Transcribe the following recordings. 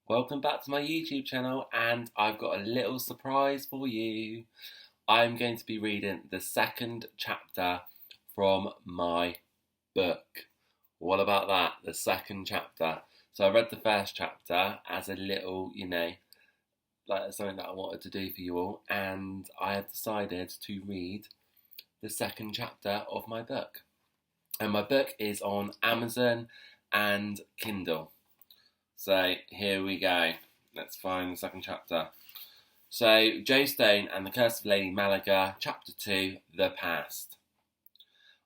Welcome back to my YouTube channel, and I've got a little surprise for you. I'm going to be reading the second chapter from my book. What about that? The second chapter. So I read the first chapter as a little, like something that I wanted to do for you all, and I have decided to read the second chapter of my book. And my book is on Amazon and Kindle. So here we go. Let's find the second chapter. So Joe Stone and the Curse of Lady Malaga, Chapter 2, The Past.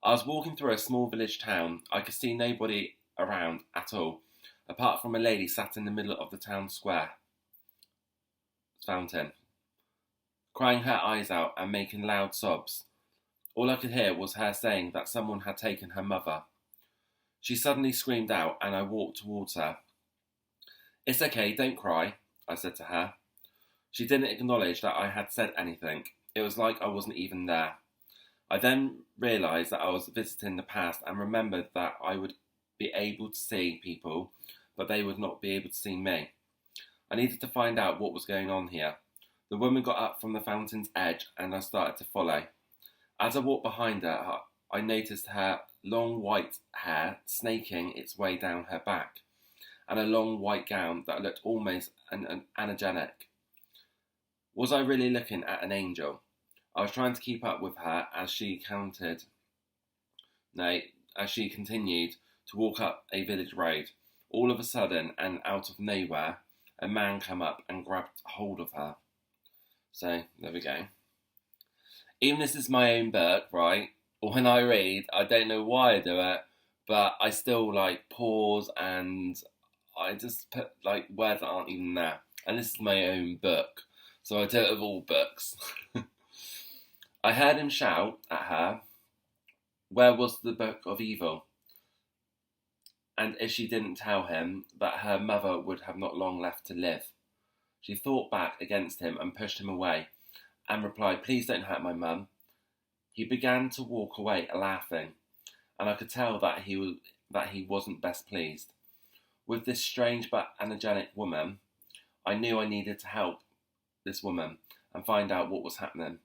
I was walking through a small village town. I could see nobody around at all, apart from a lady sat in the middle of the town square fountain, crying her eyes out and making loud sobs. All I could hear was her saying that someone had taken her mother. She suddenly screamed out, and I walked towards her. "It's okay, don't cry," I said to her. She didn't acknowledge that I had said anything. It was like I wasn't even there. I then realised that I was visiting the past and remembered that I would be able to see people, but they would not be able to see me. I needed to find out what was going on here. The woman got up from the fountain's edge and I started to follow. As I walked behind her, I noticed her long white hair snaking its way down her back, and a long white gown that looked almost angelic. Was I really looking at an angel? I was trying to keep up with her as she continued to walk up a village road. All of a sudden, and out of nowhere, a man came up and grabbed hold of her. So, there we go. Even this is my own book, right? When I read, I don't know why I do it, but I still pause and I just put words that aren't even there. And this is my own book, so I do it with all books. I heard him shout at her, "Where was the book of evil?" And if she didn't tell him that her mother would have not long left to live. She fought back against him and pushed him away, and replied, "Please don't hurt my mum." He began to walk away laughing, and I could tell that he wasn't best pleased. With this strange but energetic woman, I knew I needed to help this woman and find out what was happening,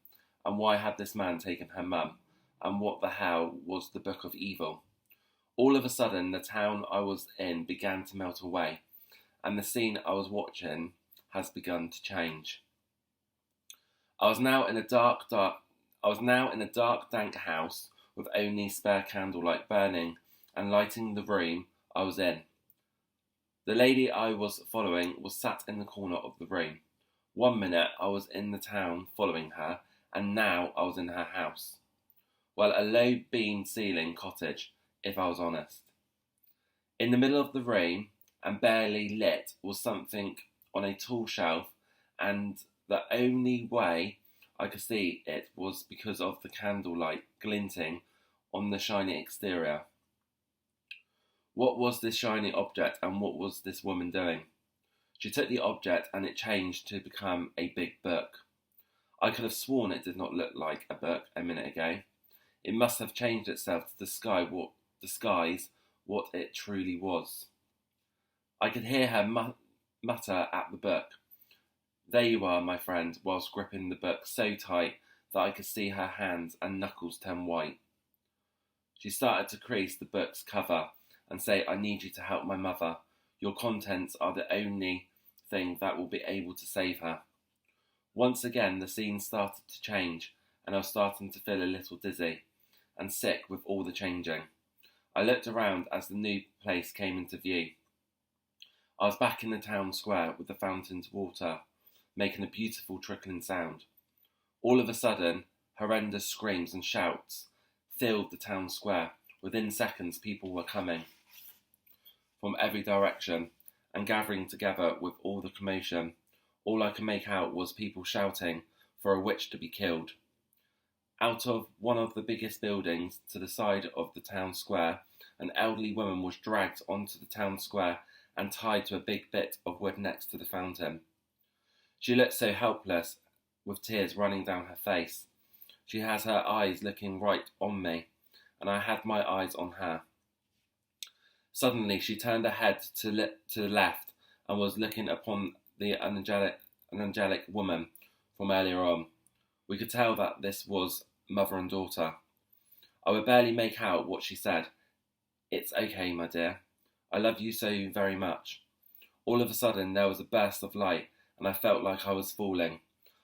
and why had this man taken her mum, and what the hell was the Book of Evil. All of a sudden, the town I was in began to melt away, and the scene I was watching has begun to change. I was now in a dark, dank house with only spare candlelight burning and lighting the room I was in. The lady I was following was sat in the corner of the room. 1 minute I was in the town following her, and now I was in her house. Well, a low beam ceiling cottage, if I was honest. In the middle of the room, and barely lit, was something on a tall shelf, and the only way I could see it was because of the candlelight glinting on the shiny exterior. What was this shiny object, and what was this woman doing? She took the object and it changed to become a big book. I could have sworn it did not look like a book a minute ago. It must have changed itself to disguise what it truly was. I could hear her mutter at the book. "There you are, my friend," whilst gripping the book so tight that I could see her hands and knuckles turn white. She started to crease the book's cover and say, "I need you to help my mother. Your contents are the only thing that will be able to save her." Once again, the scene started to change, and I was starting to feel a little dizzy and sick with all the changing. I looked around as the new place came into view. I was back in the town square with the fountain's water, making a beautiful trickling sound. All of a sudden, horrendous screams and shouts filled the town square. Within seconds, people were coming from every direction and gathering together with all the commotion. All I could make out was people shouting for a witch to be killed. Out of one of the biggest buildings to the side of the town square, an elderly woman was dragged onto the town square and tied to a big bit of wood next to the fountain. She looked so helpless, with tears running down her face. She had her eyes looking right on me, and I had my eyes on her. Suddenly she turned her head to the left and was looking upon the angelic woman from earlier on. We could tell that this was mother and daughter. I would barely make out what she said. "It's okay, my dear. I love you so very much." All of a sudden there was a burst of light and I felt like I was falling.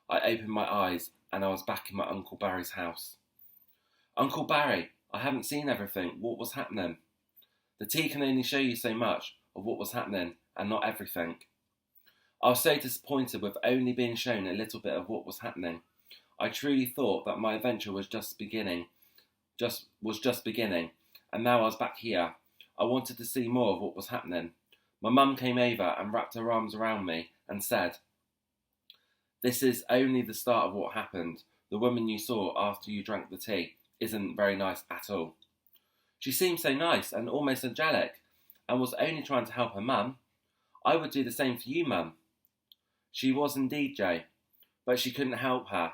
I opened my eyes and I was back in my Uncle Barry's house. "Uncle Barry, I haven't seen everything. What was happening?" "The tea can only show you so much of what was happening and not everything." I was so disappointed with only being shown a little bit of what was happening. I truly thought that my adventure was just beginning, and now I was back here. I wanted to see more of what was happening. My mum came over and wrapped her arms around me and said, "This is only the start of what happened. The woman you saw after you drank the tea isn't very nice at all." "She seemed so nice and almost angelic, and was only trying to help her mum. I would do the same for you, mum." "She was indeed, Jay, but she couldn't help her.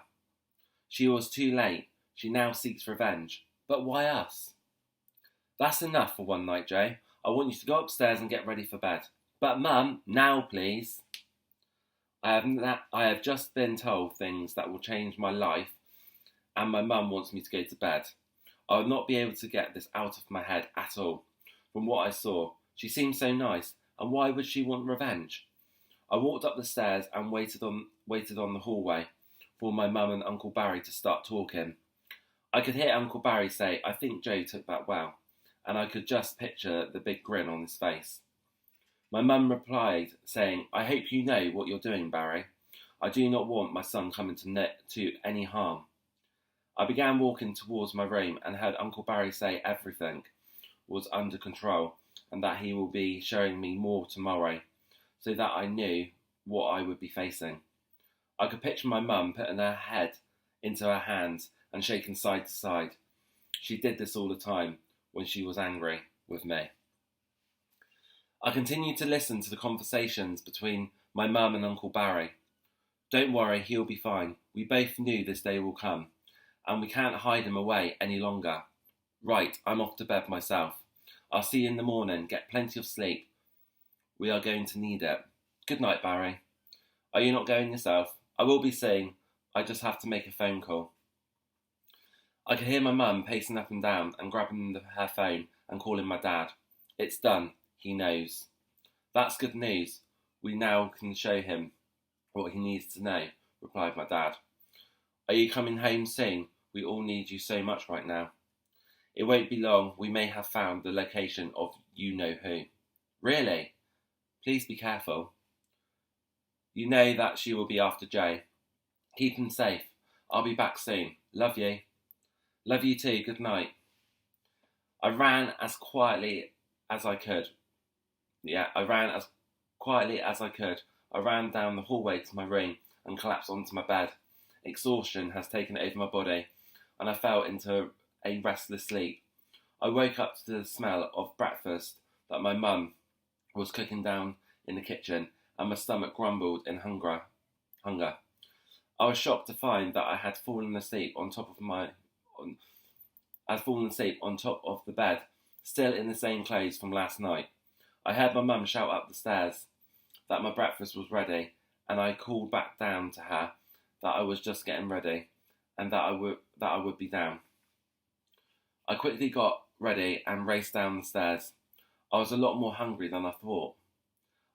She was too late. She now seeks revenge. But why us?" "That's enough for one night, Jay. I want you to go upstairs and get ready for bed." "But mum, now please." I have just been told things that will change my life, and my mum wants me to go to bed. I would not be able to get this out of my head at all. From what I saw, she seemed so nice, and why would she want revenge? I walked up the stairs and waited on the hallway for my mum and Uncle Barry to start talking. I could hear Uncle Barry say, "I think Joe took that well," and I could just picture the big grin on his face. My mum replied, saying, "I hope you know what you're doing, Barry. I do not want my son coming to any harm." I began walking towards my room and heard Uncle Barry say everything was under control and that he will be showing me more tomorrow, so that I knew what I would be facing. I could picture my mum putting her head into her hands and shaking side to side. She did this all the time when she was angry with me. I continued to listen to the conversations between my mum and Uncle Barry. "Don't worry, he'll be fine. We both knew this day will come, and we can't hide him away any longer. Right, I'm off to bed myself. I'll see you in the morning. Get plenty of sleep. We are going to need it. Good night, Barry." "Are you not going yourself?" "I will be soon. I just have to make a phone call." I could hear my mum pacing up and down and grabbing her phone and calling my dad. "It's done. He knows." "That's good news. We now can show him what he needs to know," replied my dad. "Are you coming home soon? We all need you so much right now." "It won't be long. We may have found the location of you-know-who." "Really? Please be careful." "You know that she will be after Jay. Keep him safe. I'll be back soon. Love you." "Love you too. Good night." I ran as quietly as I could. I ran as quietly as I could. I ran down the hallway to my room and collapsed onto my bed. Exhaustion has taken over my body, and I fell into a restless sleep. I woke up to the smell of breakfast that my mum was cooking down in the kitchen, and my stomach grumbled in hunger. I was shocked to find that I had fallen asleep on top of the bed, still in the same clothes from last night. I heard my mum shout up the stairs that my breakfast was ready, and I called back down to her that I was just getting ready and that I would be down. I quickly got ready and raced down the stairs. I was a lot more hungry than I thought.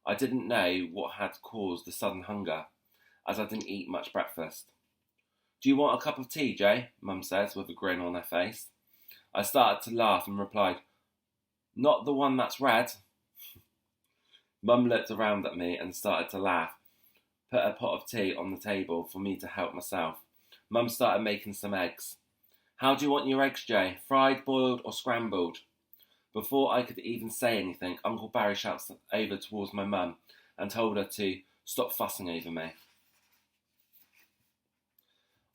I didn't know what had caused the sudden hunger, as I didn't eat much breakfast. "Do you want a cup of tea, Jay?" Mum says with a grin on her face. I started to laugh and replied, "Not the one that's red." Mum looked around at me and started to laugh, put a pot of tea on the table for me to help myself. Mum started making some eggs. "How do you want your eggs, Jay? Fried, boiled or scrambled?" Before I could even say anything, Uncle Barry shouts over towards my mum and told her to stop fussing over me.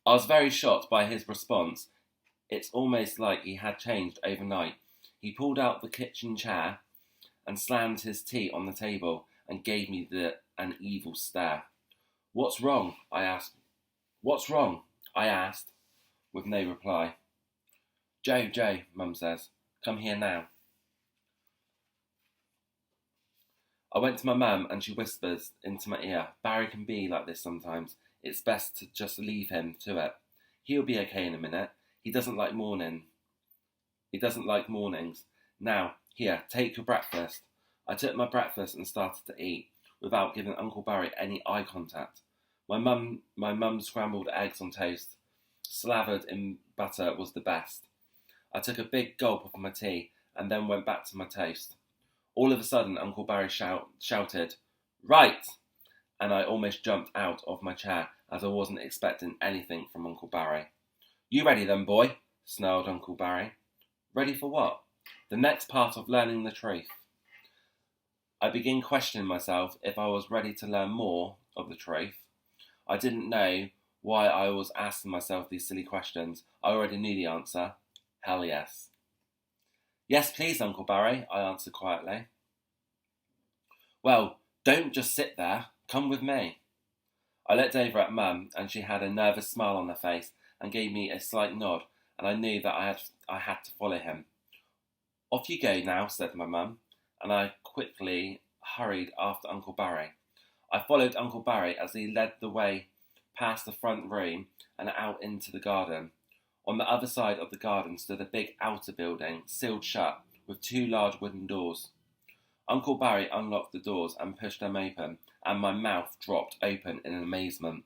I was very shocked by his response. It's almost like he had changed overnight. He pulled out the kitchen chair and slammed his tea on the table and gave me an evil stare. "What's wrong?" I asked. "What's wrong?" I asked, with no reply. Joe, Mum says, "come here now." I went to my mum and she whispers into my ear, Barry can be like this sometimes. It's best to just leave him to it. He'll be okay in a minute. He doesn't like morning. He doesn't like mornings. Now, here, take your breakfast. I took my breakfast and started to eat, without giving Uncle Barry any eye contact. My mum's scrambled eggs on toast, slathered in butter, was the best. I took a big gulp of my tea and then went back to my toast. All of a sudden, Uncle Barry shouted, Right! And I almost jumped out of my chair as I wasn't expecting anything from Uncle Barry. You ready then, boy? Snarled Uncle Barry. Ready for what? The next part of learning the truth. I began questioning myself if I was ready to learn more of the truth. I didn't know why I was asking myself these silly questions. I already knew the answer. Hell yes. Yes, please, Uncle Barry, I answered quietly. Well, don't just sit there. Come with me. I looked over at Mum, and she had a nervous smile on her face and gave me a slight nod, and I knew that I had to follow him. Off you go now, said my mum, and I quickly hurried after Uncle Barry. I followed Uncle Barry as he led the way past the front room and out into the garden. On the other side of the garden stood a big outer building, sealed shut, with two large wooden doors. Uncle Barry unlocked the doors and pushed them open, and my mouth dropped open in amazement.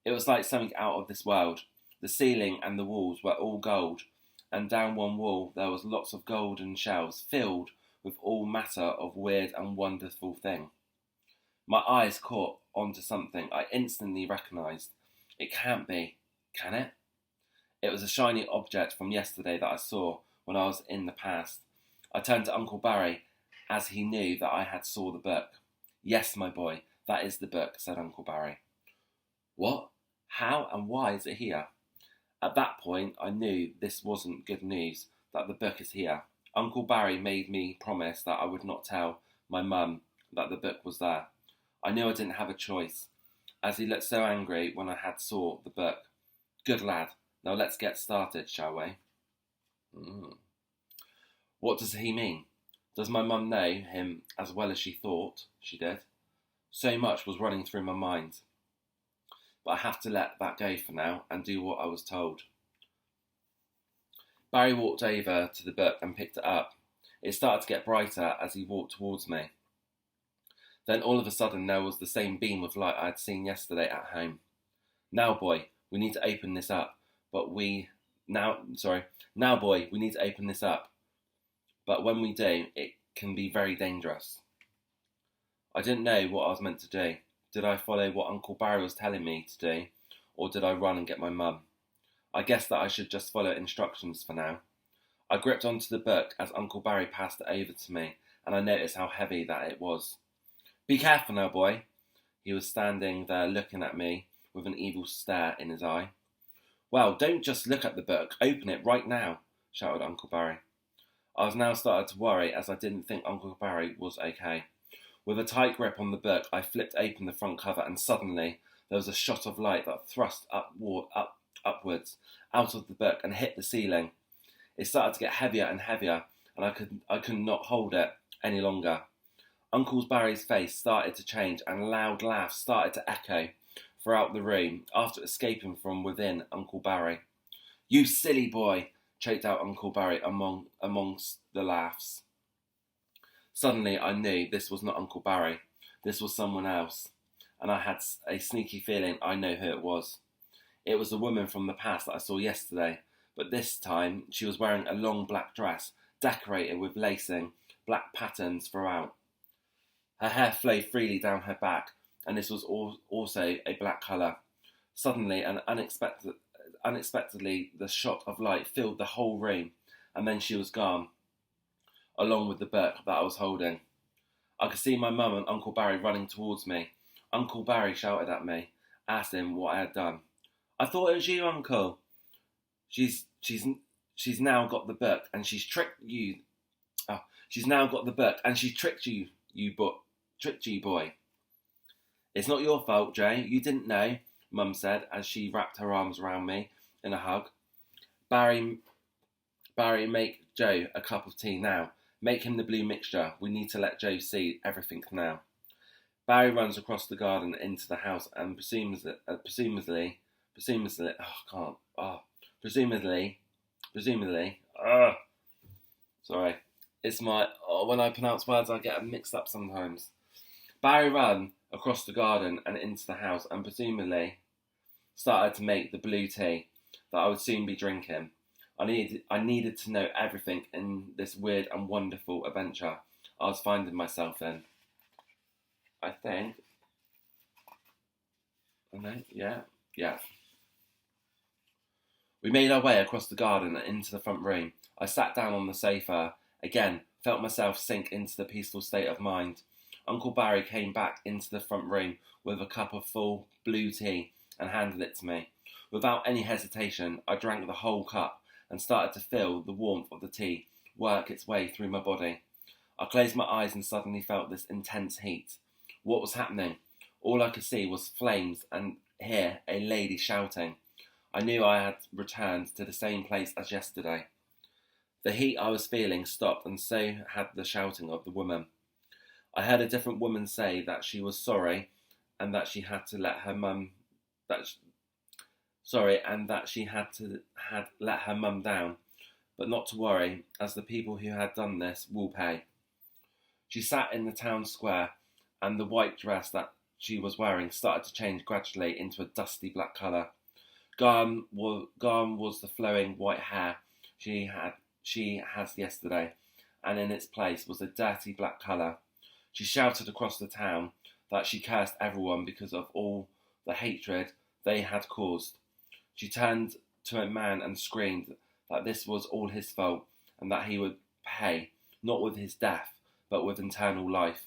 It was like something out of this world. The ceiling and the walls were all gold, and down one wall there was lots of golden shelves filled with all matter of weird and wonderful things. My eyes caught onto something I instantly recognised. It can't be, can it? It was a shiny object from yesterday that I saw when I was in the past. I turned to Uncle Barry as he knew that I had saw the book. Yes, my boy, that is the book, said Uncle Barry. What? How and why is it here? At that point, I knew this wasn't good news, that the book is here. Uncle Barry made me promise that I would not tell my mum that the book was there. I knew I didn't have a choice, as he looked so angry when I had saw the book. Good lad, now let's get started, shall we? What does he mean? Does my mum know him as well as she thought she did? So much was running through my mind. But I have to let that go for now and do what I was told. Barry walked over to the book and picked it up. It started to get brighter as he walked towards me. Then all of a sudden there was the same beam of light I had seen yesterday at home. Now boy, we need to open this up. Now boy, we need to open this up. But when we do, it can be very dangerous. I didn't know what I was meant to do. Did I follow what Uncle Barry was telling me to do, or did I run and get my mum? I guessed that I should just follow instructions for now. I gripped onto the book as Uncle Barry passed it over to me, and I noticed how heavy that it was. Be careful now, boy. He was standing there looking at me with an evil stare in his eye. Well, don't just look at the book. Open it right now, shouted Uncle Barry. I was now started to worry as I didn't think Uncle Barry was okay. With a tight grip on the book, I flipped open the front cover and suddenly there was a shot of light that thrust upwards out of the book and hit the ceiling. It started to get heavier and heavier and I could not hold it any longer. Uncle Barry's face started to change and loud laughs started to echo throughout the room after escaping from within Uncle Barry. You silly boy, choked out Uncle Barry amongst the laughs. Suddenly I knew this was not Uncle Barry, this was someone else, and I had a sneaky feeling I know who it was. It was the woman from the past that I saw yesterday, but this time she was wearing a long black dress, decorated with lacing, black patterns throughout. Her hair flowed freely down her back, and this was also a black colour. Suddenly and unexpectedly, the shot of light filled the whole room, and then she was gone, along with the book that I was holding. I could see my mum and Uncle Barry running towards me. Uncle Barry shouted at me, asked him what I had done. I thought it was you, Uncle. She's now got the book, and she's tricked you. Oh, she's now got the book, and she's tricked you, boy. It's not your fault, Jay. You didn't know, Mum said as she wrapped her arms around me in a hug. Barry, make Joe a cup of tea now. Make him the blue mixture. We need to let Joe see everything now. Barry runs across the garden into the house and presumably, sorry, it's when I pronounce words I get mixed up sometimes. Barry ran across the garden and into the house and presumably started to make the blue tea that I would soon be drinking. I needed to know everything in this weird and wonderful adventure I was finding myself in. I think. Yeah. We made our way across the garden and into the front room. I sat down on the sofa. Again, felt myself sink into the peaceful state of mind. Uncle Barry came back into the front room with a cup of full blue tea and handed it to me. Without any hesitation, I drank the whole cup and started to feel the warmth of the tea work its way through my body. I closed my eyes and suddenly felt this intense heat. What was happening? All I could see was flames and hear a lady shouting. I knew I had returned to the same place as yesterday. The heat I was feeling stopped, and so had the shouting of the woman. I heard a different woman say that she was sorry and that she had to let her mum had let her mum down, but not to worry, as the people who had done this will pay. She sat in the town square, and the white dress that she was wearing started to change gradually into a dusty black colour. Gone was the flowing white hair she had yesterday, and in its place was a dirty black colour. She shouted across the town that she cursed everyone because of all the hatred they had caused. She turned to a man and screamed that this was all his fault and that he would pay, not with his death, but with eternal life,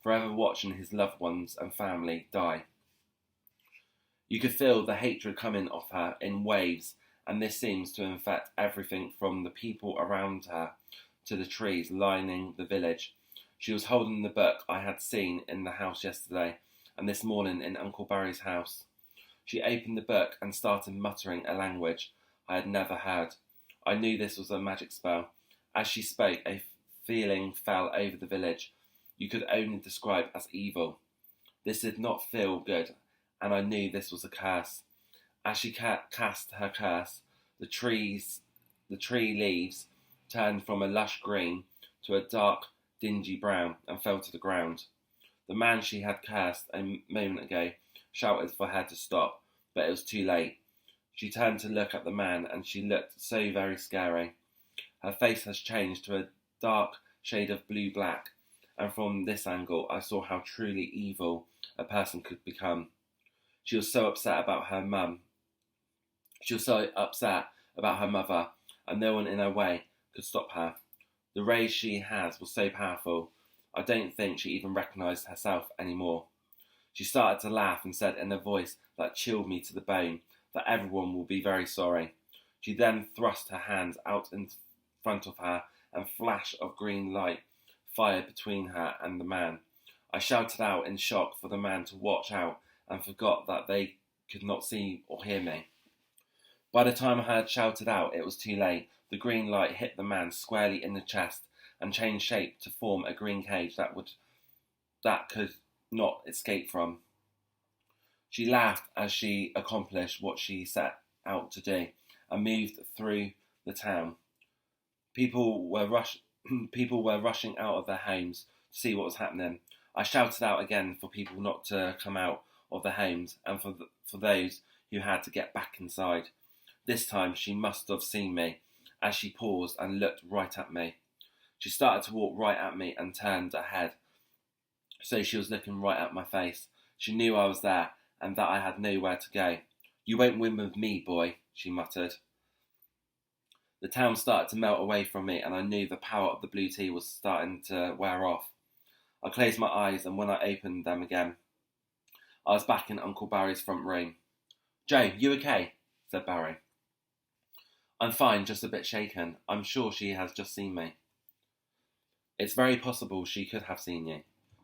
forever watching his loved ones and family die. You could feel the hatred coming off her in waves, and this seems to infect everything from the people around her to the trees lining the village. She was holding the book I had seen in the house yesterday and this morning in Uncle Barry's house. She opened the book and started muttering a language I had never heard. I knew this was a magic spell. As she spoke, a feeling fell over the village you could only describe as evil. This did not feel good, and I knew this was a curse. As she cast her curse, the tree leaves turned from a lush green to a dark, dingy brown and fell to the ground. The man she had cursed a moment ago shouted for her to stop, but it was too late. She turned to look at the man, and she looked so very scary. Her face has changed to a dark shade of blue-black, and from this angle I saw how truly evil a person could become. She was so upset about her mum. She was so upset about her mother, and no one in her way could stop her. The rage she has was so powerful, I don't think she even recognised herself anymore. She started to laugh and said in a voice that chilled me to the bone that everyone will be very sorry. She then thrust her hands out in front of her, and a flash of green light fired between her and the man. I shouted out in shock for the man to watch out and forgot that they could not see or hear me. By the time I had shouted out, it was too late. The green light hit the man squarely in the chest and changed shape to form a green cage that could not escape from. She laughed as she accomplished what she set out to do and moved through the town. People were rushing out of their homes to see what was happening. I shouted out again for people not to come out of their homes and for those who had to get back inside. This time she must have seen me, as she paused and looked right at me. She started to walk right at me and turned her head, so she was looking right at my face. She knew I was there and that I had nowhere to go. "You won't win with me, boy," she muttered. The town started to melt away from me, and I knew the power of the blue tea was starting to wear off. I closed my eyes, and when I opened them again, I was back in Uncle Barry's front room. "Joe, you okay?" said Barry. "I'm fine, just a bit shaken. I'm sure she has just seen me." "It's very possible she could have seen you.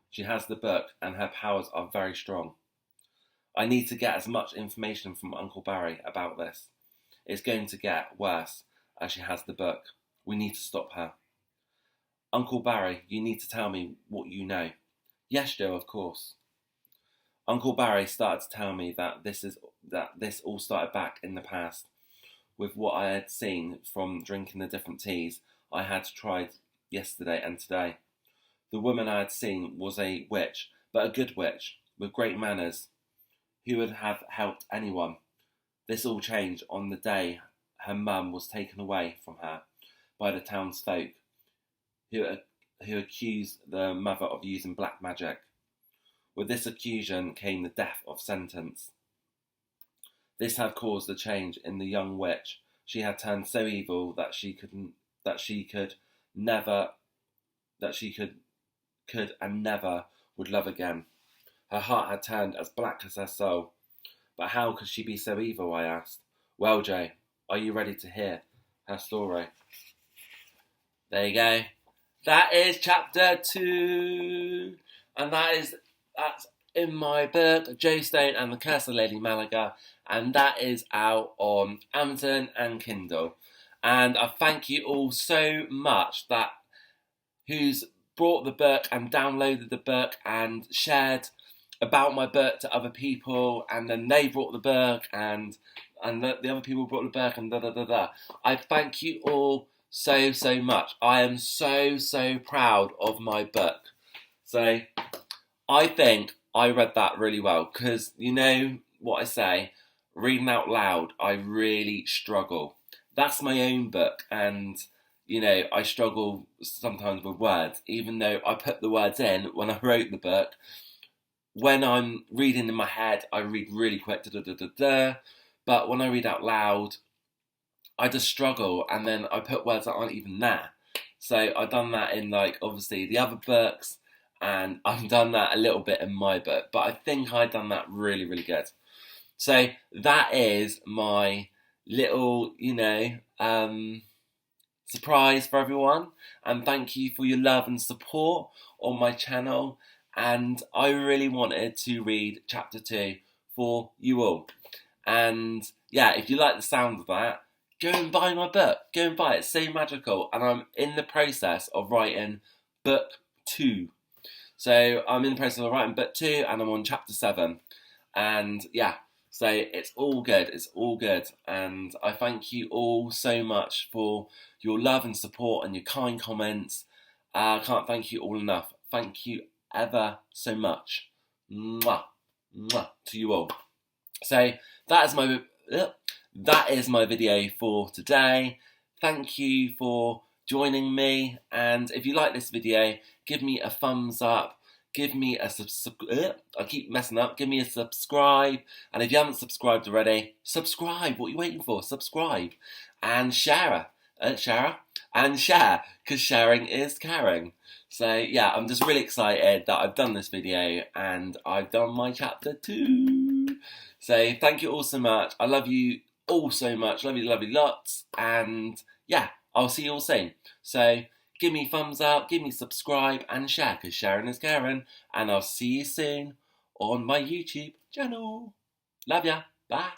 She has the book, and her powers are very strong. I need to get as much information from Uncle Barry about this. It's going to get worse as she has the book. We need to stop her." Uncle Barry, you need to tell me what you know. Yes, Joe, of course. Uncle Barry started to tell me that this all started back in the past with what I had seen from drinking the different teas I had tried yesterday and today. The woman I had seen was a witch, but a good witch, with great manners, who would have helped anyone. This all changed on the day her mum was taken away from her by the townsfolk, who accused the mother of using black magic. With this accusation came the death of sentence. This had caused a change in the young witch. She had turned so evil that she could never and never would love again. Her heart had turned as black as her soul. But how could she be so evil, I asked. Well, Jay, are you ready to hear her story? There you go. That is chapter 2. And that's in my book, Joe Stone and the Curse of Lady Malaga. And that is out on Amazon and Kindle. And I thank you all so much who's brought the book and downloaded the book and shared about my book to other people, and then they brought the book and the other people brought the book and da da da da. I thank you all so much. I am so proud of my book. So I think I read that really well, because you know what I say, reading out loud, I really struggle. That's my own book, and you know, I struggle sometimes with words, even though I put the words in when I wrote the book. When I'm reading in my head, I read really quick, but when I read out loud, I just struggle, and then I put words that aren't even there. So I've done that in, like, obviously the other books, and I've done that a little bit in my book, but I think I've done that really good. So that is my little, surprise for everyone, and thank you for your love and support on my channel. And I really wanted to read chapter 2 for you all. And yeah, if you like the sound of that, go and buy my book. Go and buy it. It's so magical. And I'm in the process of writing book 2. So I'm in the process of writing book 2, and I'm on chapter 7. And yeah, so it's all good. It's all good. And I thank you all so much for your love and support and your kind comments. I can't thank you all enough. Thank you ever so much. Mwah, mwah, to you all. So that is my video for today. Thank you for joining me, and if you like this video, give me a thumbs up, give me a give me a subscribe, and if you haven't subscribed already, subscribe. What are you waiting for? Subscribe and share because sharing is caring. So yeah, I'm just really excited that I've done this video and I've done my chapter 2. So thank you all so much. I love you all so much. Love you lots. And yeah, I'll see you all soon. So give me thumbs up, give me subscribe and share, because sharing is caring. And I'll see you soon on my YouTube channel. Love ya. Bye.